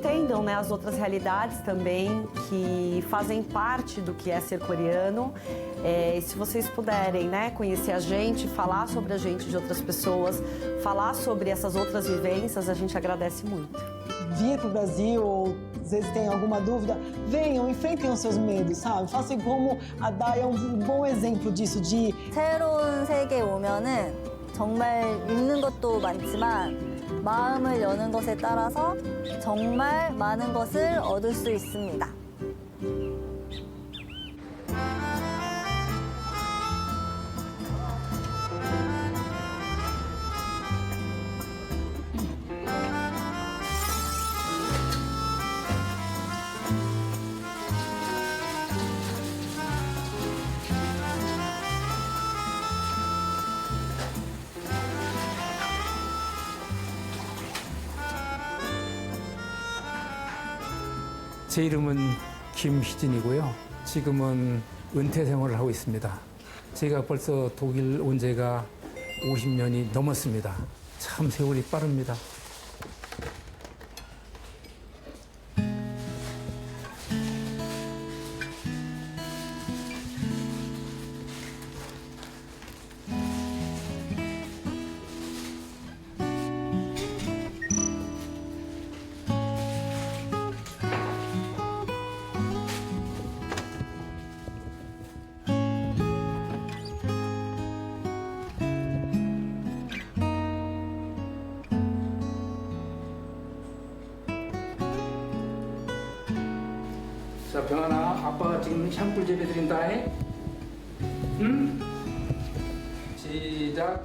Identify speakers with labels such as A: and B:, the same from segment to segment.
A: entendam, né, as outras realidades também que fazem parte do que é ser coreano. E se vocês puderem, né, conhecer a gente, falar sobre a gente de outras pessoas, falar sobre essas outras vivências, a gente agradece muito.
B: Vir para o Brasil, ou às vezes tem alguma dúvida, venham, enfrentem os seus medos, sabe? Façam como a Dai é um bom exemplo disso, de
C: 새로운 세계에 오면은 정말 잃는 것도 많지만 마음을 여는 것에 따라서 정말 많은 것을 얻을 수 있습니다.
D: 제 이름은 김희진이고요. 지금은 은퇴 생활을 하고 있습니다. 제가 벌써 독일 온 지가 50년이 넘었습니다. 참 세월이 빠릅니다. 자, 병아나, 아빠가 지금 샴푸 재배드린다. 응? 시작.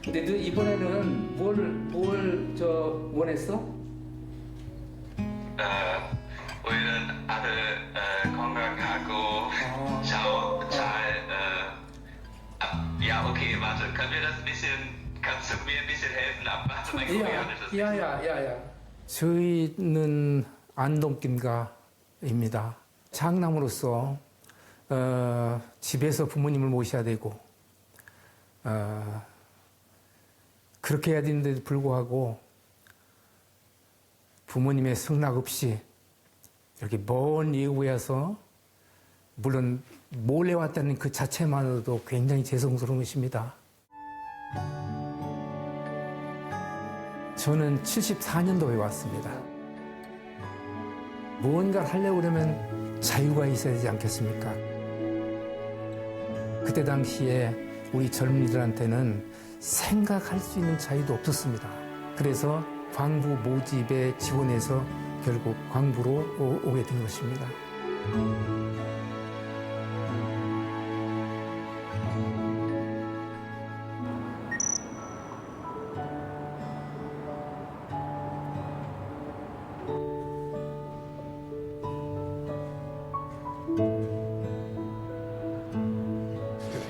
D: 근데 너 이번에는 뭘 원했어?
E: 우리는 아들 건강하고 ja, okay, warte, können wir das ein bisschen, kannst du mir ein bisschen helfen, abwarten, mein Koreanisch ist nicht so.
D: 저희는 안동김가입니다. 장남으로서 집에서 부모님을 모셔야 되고 그렇게 해야 되는데도 불구하고 부모님의 승낙 없이 이렇게 먼 이후에 와서 물론 몰래 왔다는 그 자체만으로도 굉장히 죄송스러운 것입니다. 저는 74년도에 왔습니다. 무언가를 하려고 그러면 자유가 있어야 되지 않겠습니까? 그때 당시에 우리 젊은이들한테는 생각할 수 있는 자유도 없었습니다. 그래서 광부 모집에 지원해서 결국 광부로 오게 된 것입니다.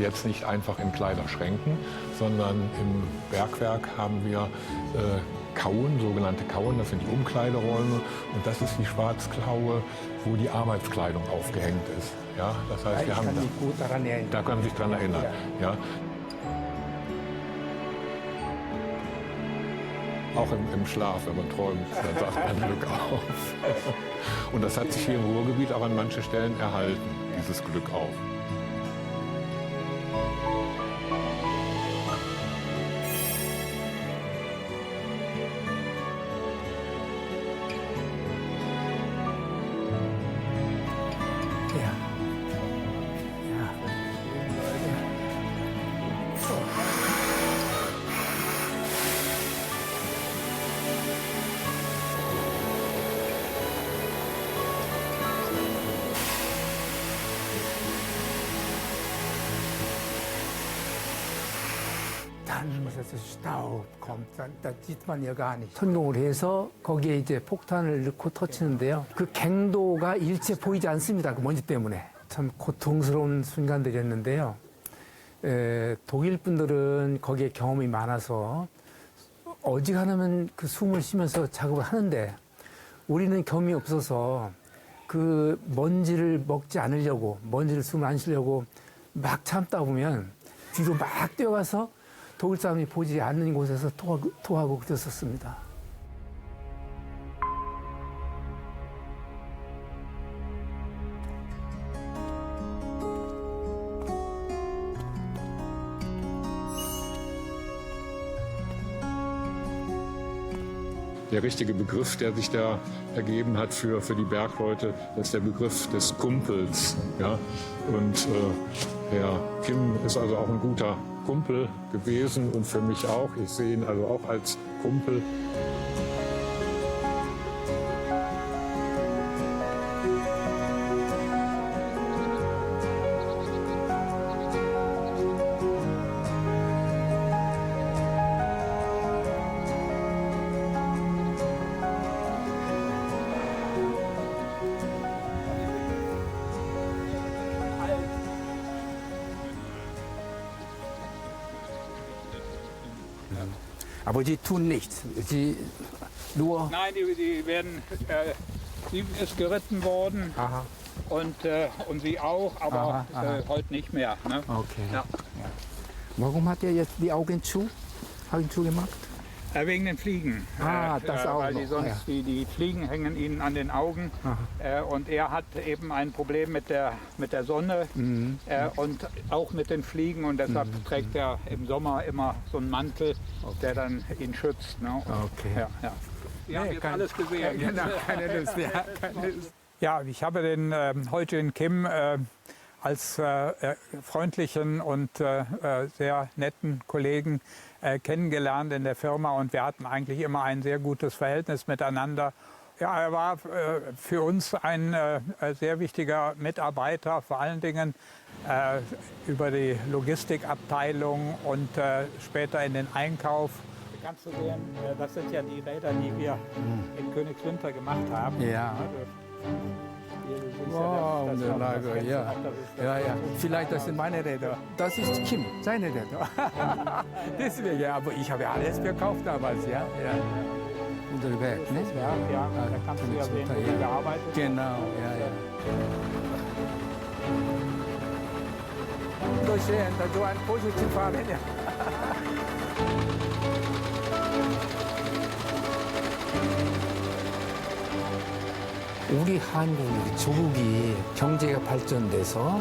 F: Jetzt nicht einfach in Kleiderschränken, sondern im Bergwerk haben wir Kauen, sogenannte Kauen, das sind die Umkleideräume und das ist die Schwarzklaue, wo die Arbeitskleidung aufgehängt ist. Ja, das heißt, wir haben da kann man sich dran erinnern. Ja. Auch im Schlaf, wenn man träumt, dann sagt man Glück auf. Und das hat sich hier im Ruhrgebiet auch an manchen Stellen erhalten, dieses Glück auf.
D: 성공을 해서 거기에 이제 폭탄을 넣고 터치는데요. 그 갱도가 일체 보이지 않습니다. 그 먼지 때문에. 참 고통스러운 순간들이었는데요. 독일 분들은 거기에 경험이 많아서 어지간하면 그 숨을 쉬면서 작업을 하는데 우리는 경험이 없어서 그 먼지를 먹지 않으려고, 먼지를 숨 안 쉬려고 막 참다 보면 뒤로 막 뛰어가서 독일 사람이 보지 않는 곳에서 토하고 그랬었습니다.
F: Der richtige Begriff, der sich da ergeben hat für die Bergleute, das ist der Begriff des Kumpels. Ja? Und Herr Kim ist also auch ein guter Kumpel gewesen und für mich auch. Ich sehe ihn also auch als Kumpel.
D: Aber Sie tun nichts. Sie nur.
G: Nein, die werden, sie ist geritten worden
D: Aha,
G: und sie auch, aber
D: Aha.
G: heute nicht mehr. Ne?
D: okay.
G: Ja.
D: Warum hat er jetzt die Augen zu? Haben zugemacht?
G: Wegen den Fliegen.
D: Das auch
G: weil
D: noch.
G: die sonst
D: Ja.
G: die Fliegen hängen ihnen an den Augen. Und er hat eben ein Problem mit der Sonne und auch mit den Fliegen. Und deshalb trägt er im Sommer immer so einen Mantel, der dann ihn schützt. Ne?
D: Okay.
G: Ja, ja. Wir haben jetzt alles gesehen.
D: Genau, keine Lust, ja. Keine Lust.
G: Ja, ich habe den Hoi-Jin Kim als freundlichen und sehr netten Kollegen kennengelernt in der Firma und wir hatten eigentlich immer ein sehr gutes Verhältnis miteinander. Ja, er war für uns ein sehr wichtiger Mitarbeiter, vor allen Dingen über die Logistikabteilung und später in den Einkauf. Kannst du sehen, das sind ja die Räder, die wir in Königswinter gemacht haben.
D: Ja. Wow, ja. Ja, ja. Vielleicht das sind meine Räder. Das ist Kim, seine Räder. Deswegen, aber ich habe alles verkauft damals, ja. Ja. Unterwegs, ne?
G: Ja, da kannst du ja sehen, wie er gearbeitet hat.
D: Genau, ja, ja. So schön, dass du ein positiv haben. Ja. 우리 한국이 조국이 경제가 발전돼서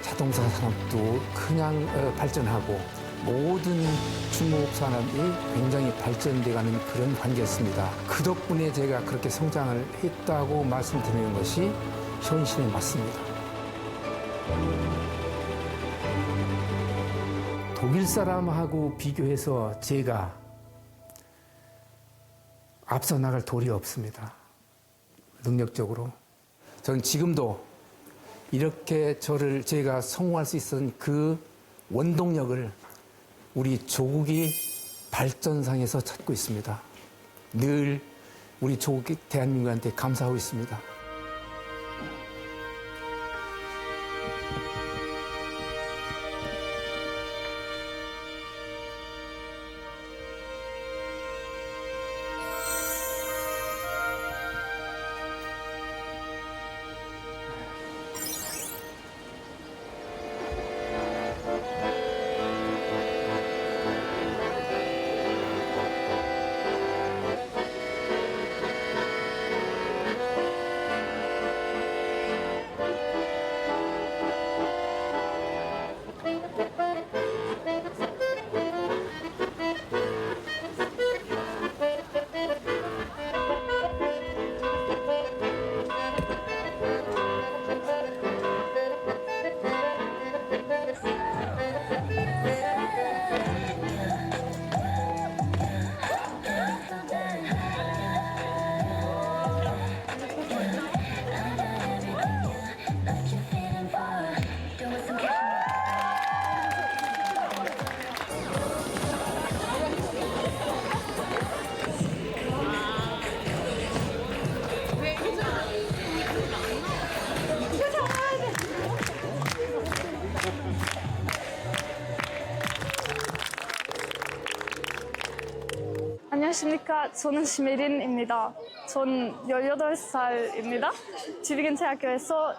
D: 자동차 산업도 그냥 발전하고 모든 중공업 산업이 굉장히 발전돼가는 그런 관계였습니다. 그 덕분에 제가 그렇게 성장을 했다고 말씀드리는 것이 현실에 맞습니다. 독일 사람하고 비교해서 제가 앞서 나갈 도리 없습니다. 능력적으로. 저는 지금도 이렇게 제가 성공할 수 있었던 그 원동력을 우리 조국이 발전상에서 찾고 있습니다. 늘 우리 조국 대한민국한테 감사하고 있습니다.
H: 안녕하십니까. 저는 심혜린입니다. 전 18살입니다. Tübingen-Theater에서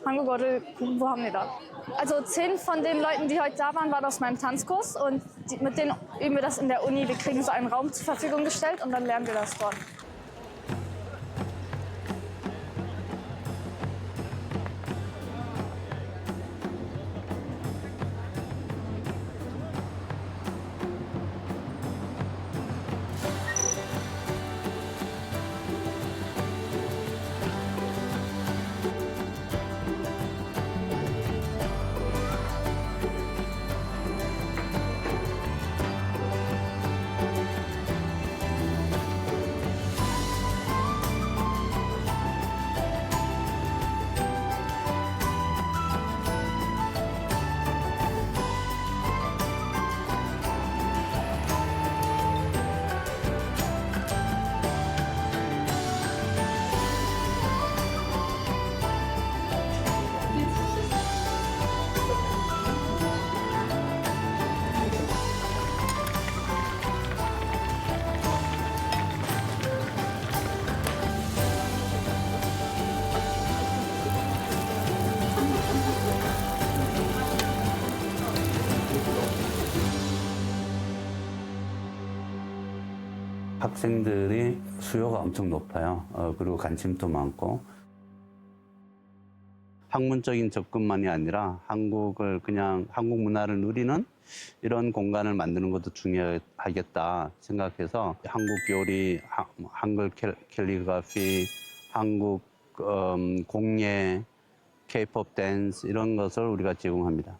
H: 한국어를 공부합니다. Also 10 von den Leuten, die heute da waren, waren aus meinem Tanzkurs und mit denen üben wir das in der Uni. Wir kriegen so einen Raum zur Verfügung gestellt und dann lernen wir das dort.
I: 학생들이 수요가 엄청 높아요. 그리고 관심도 많고 학문적인 접근만이 아니라 한국을 그냥 한국 문화를 누리는 이런 공간을 만드는 것도 중요하겠다 생각해서 한국 요리, 한글 캘리그라피, 한국 공예, K-pop 댄스 이런 것을 우리가 제공합니다.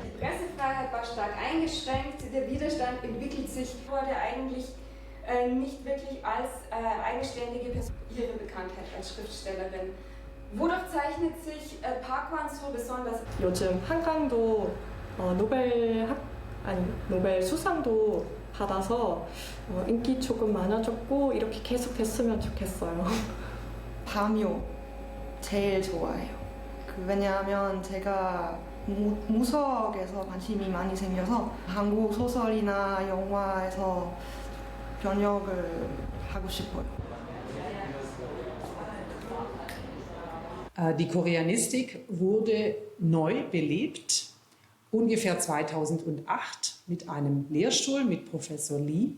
J: Die Pressefreiheit war stark eingeschränkt, der Widerstand entwickelt sich, wurde eigentlich nicht wirklich als eigenständige Person. Ihre Bekanntheit als Schriftstellerin. Wodurch zeichnet sich Park Hwan-soo besonders?
K: 요즘 한강도 노벨 수상도 받아서 인기 조금 많아졌고 이렇게 계속 됐으면 좋겠어요.
L: 밤요 제일 좋아해요. 왜냐하면 제가 무속에서 관심이 많이 생겨서 한국 소설이나 영화에서 번역을 하고 싶어요.
M: Die Koreanistik wurde neu belebt, ungefähr 2008 mit einem Lehrstuhl mit Professor Lee.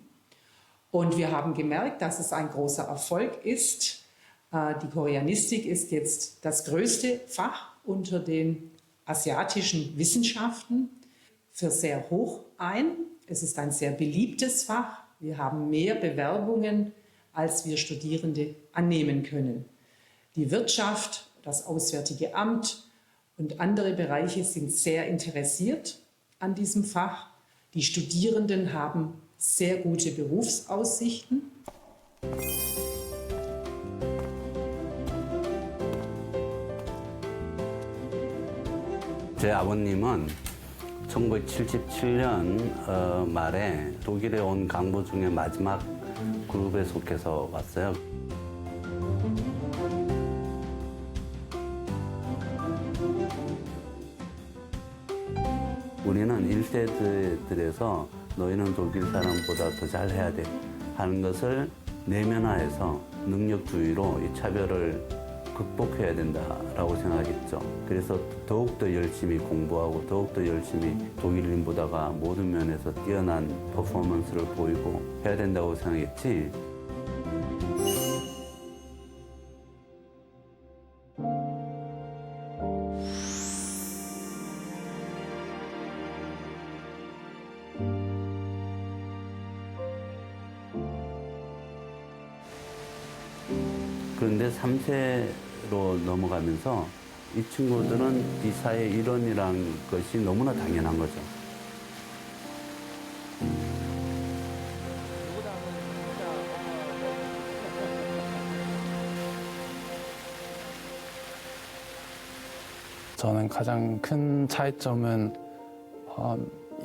M: Und wir haben gemerkt, dass es ein großer Erfolg ist. Die Koreanistik ist jetzt das größte Fach unter den asiatischen Wissenschaften, für sehr hoch ein. Es ist ein sehr beliebtes Fach. Wir haben mehr Bewerbungen, als wir Studierende annehmen können. Die Wirtschaft, das Auswärtige Amt und andere Bereiche sind sehr interessiert an diesem Fach. Die Studierenden haben sehr gute Berufsaussichten.
I: 제 아버님은 1977년 말에 독일에 온 강부 중에 마지막 그룹에 속해서 왔어요. 우리는 일세들에서 너희는 독일 사람보다 더 잘해야 돼 하는 것을 내면화해서 능력주의로 이 차별을 극복해야 된다라고 생각했죠. 그래서 더욱더 열심히 공부하고 더욱더 열심히 독일인보다가 모든 면에서 뛰어난 퍼포먼스를 보이고 해야 된다고 생각했지. 그런데 3세로 넘어가면서 이 친구들은 이 사회 일원이란 것이 너무나 당연한 거죠.
N: 저는 가장 큰 차이점은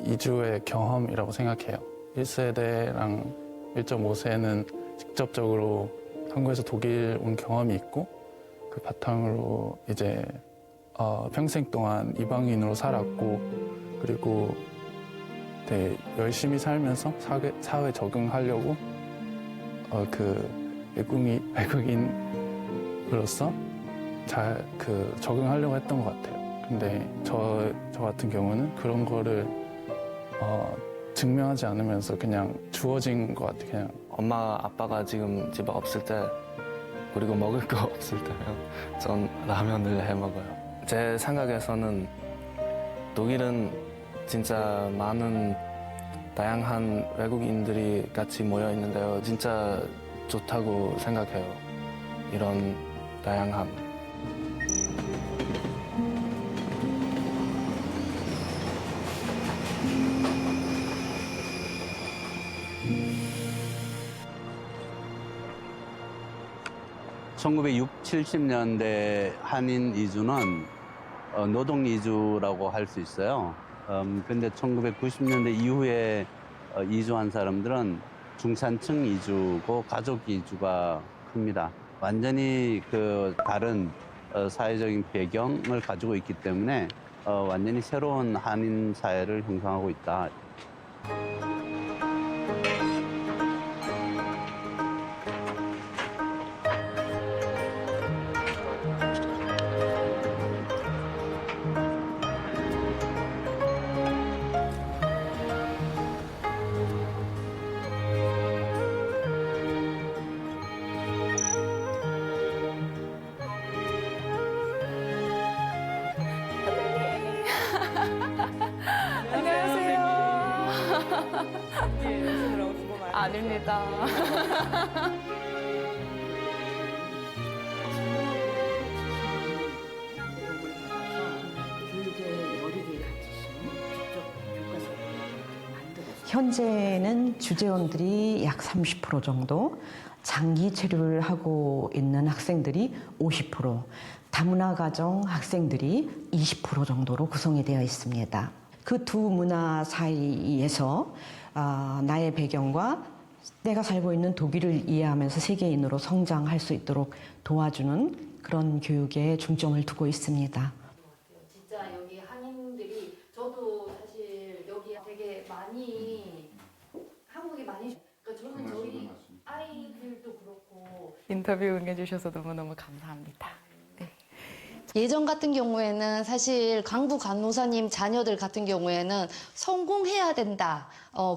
N: 이주의 경험이라고 생각해요. 1세대랑 1.5세는 직접적으로 한국에서 독일 온 경험이 있고 그 바탕으로 이제 평생 동안 이방인으로 살았고 그리고 되게 열심히 살면서 사회 적응하려고 외국인으로서 잘 적응하려고 했던 것 같아요. 근데 저 같은 경우는 그런 거를 증명하지 않으면서 그냥 주어진 것 같아요. 그냥
O: 엄마 아빠가 지금 집에 없을 때 그리고 먹을 거 없을 때면 전 라면을 해 먹어요. 제 생각에서는 독일은 진짜 많은 다양한 외국인들이 같이 모여 있는데요. 진짜 좋다고 생각해요. 이런 다양함.
I: (1960, 70년대) 한인 이주는 노동 이주라고 할 수 있어요. 근데 1990년대 이후에 이주한 사람들은 중산층 이주고 가족 이주가 큽니다. 완전히 다른 사회적인 배경을 가지고 있기 때문에 완전히 새로운 한인 사회를 형성하고 있다.
P: 아닙니다.
Q: 현재는 주재원들이 약 30% 정도, 장기 체류를 하고 있는 학생들이 50%, 다문화 가정 학생들이 20% 정도로 구성이 되어 있습니다. 그 두 문화 사이에서 나의 배경과 내가 살고 있는 독일을 이해하면서 세계인으로 성장할 수 있도록 도와주는 그런 교육에 중점을 두고 있습니다.
R: 진짜 여기 한인들이 저도 사실 여기 되게 많이 한국에 많이 그러니까 저는 저희 아이들도 그렇고
P: 인터뷰 응해주셔서 너무너무 감사합니다.
S: 예전 같은 경우에는 사실 강부 간호사님 자녀들 같은 경우에는 성공해야 된다.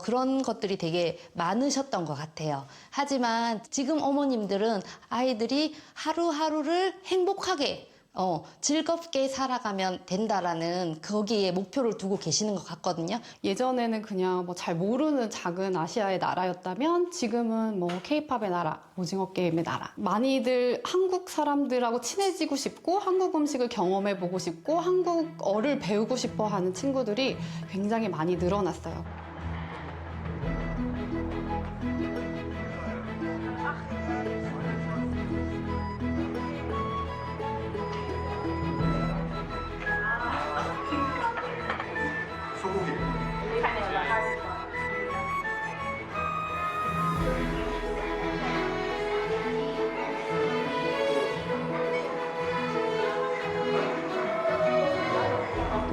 S: 그런 것들이 되게 많으셨던 것 같아요. 하지만 지금 어머님들은 아이들이 하루하루를 행복하게 즐겁게 살아가면 된다라는 거기에 목표를 두고 계시는 것 같거든요.
T: 예전에는 그냥 잘 모르는 작은 아시아의 나라였다면 지금은 K-팝의 나라, 오징어 게임의 나라. 많이들 한국 사람들하고 친해지고 싶고 한국 음식을 경험해보고 싶고 한국어를 배우고 싶어 하는 친구들이 굉장히 많이 늘어났어요.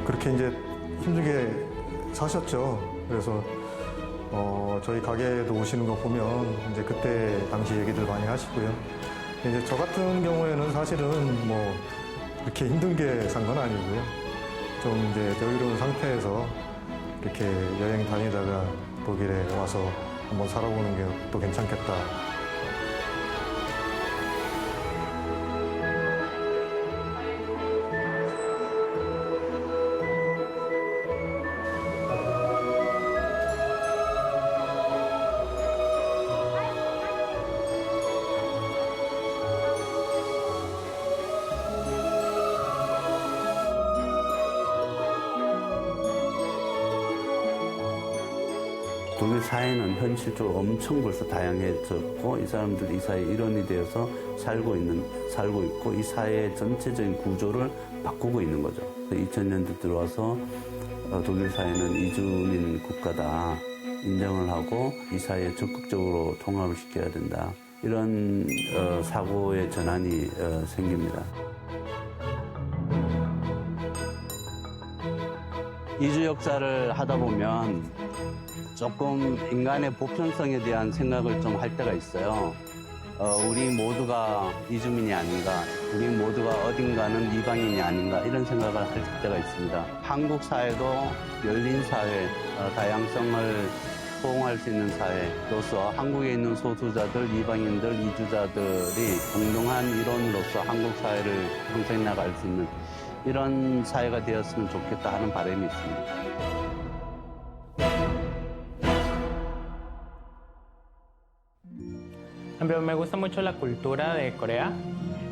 U: 그렇게 이제 힘들게 사셨죠. 그래서 저희 가게에도 오시는 거 보면 이제 그때 당시 얘기들 많이 하시고요. 이제 저 같은 경우에는 사실은 이렇게 힘들게 산 건 아니고요. 좀 이제 여유로운 상태에서 이렇게 여행 다니다가 독일에 와서 한번 살아보는 게 또 괜찮겠다.
I: 독일 사회는 현실적으로 엄청 벌써 다양해졌고 이 사람들 이 사회의 일원이 되어서 살고 있고 이 사회의 전체적인 구조를 바꾸고 있는 거죠. 2000년대 들어와서 독일 사회는 이주민 국가다 인정을 하고 이 사회에 적극적으로 통합을 시켜야 된다. 이런 사고의 전환이 생깁니다. 이주 역사를 하다 보면 조금 인간의 보편성에 대한 생각을 좀 할 때가 있어요. 우리 모두가 이주민이 아닌가, 우리 모두가 어딘가는 이방인이 아닌가 이런 생각을 할 때가 있습니다. 한국 사회도 열린 사회, 다양성을 포용할 수 있는 사회로서 한국에 있는 소수자들, 이방인들, 이주자들이 공동한 일원으로서 한국 사회를 형성해 나갈 수 있는 이런 사회가 되었으면 좋겠다 하는 바람이 있습니다.
A: Pero me gusta mucho la cultura de Corea.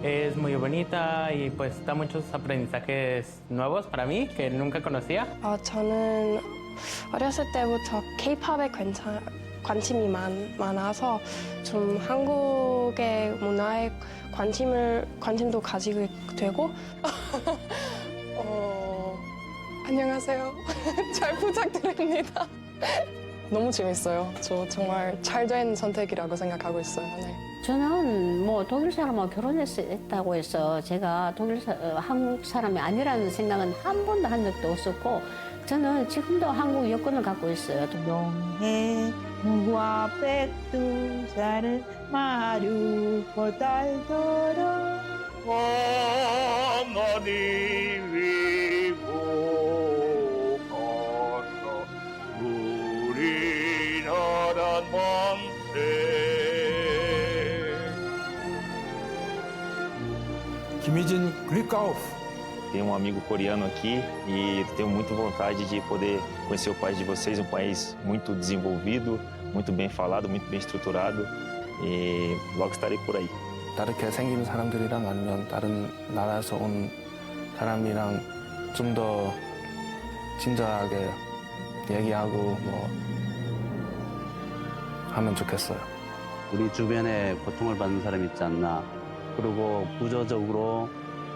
A: Es muy bonita y pues da muchos aprendizajes nuevos para mí que nunca conocía.
V: 저는 어렸을 때부터 K-팝에 관심이 많아서 좀 한국의 문화에 관심도 가지게 되고 안녕하세요. 잘 부탁드립니다. 너무 재밌어요. 저 정말 잘된 선택이라고 생각하고 있어요. 네.
W: 저는 뭐 독일 사람하고 결혼했다고 해서 제가 한국 사람이 아니라는 생각은 한 번도 한 적도 없었고 저는 지금도 한국 여권을 갖고 있어요.
X: 영해와 백두산을 마르고 달더러
Y: 하나님 위고 가서 우리나라 만세.
D: 김희진, click off.
Z: Tenho um amigo coreano aqui e tenho muita vontade de poder conhecer o país de vocês, um país muito desenvolvido, muito bem falado, muito bem estruturado e logo estarei por aí.
O: 다르게 생긴 사람들이랑 아니면 다른 나라에서 온 사람이랑 좀 더 친절하게 얘기하고 뭐 하면 좋겠어요.
I: 우리 주변에 고통을 받는 사람이 있지 않나. 그리고 구조적으로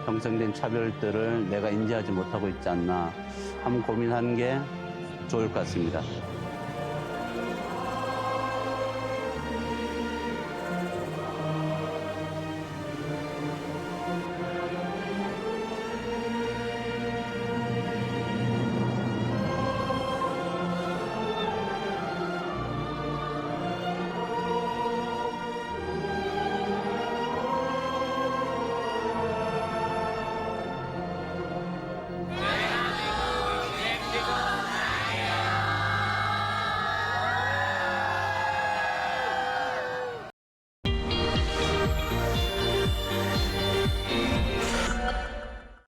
I: 형성된 차별들을 내가 인지하지 못하고 있지 않나. 한번 고민하는 게 좋을 것 같습니다.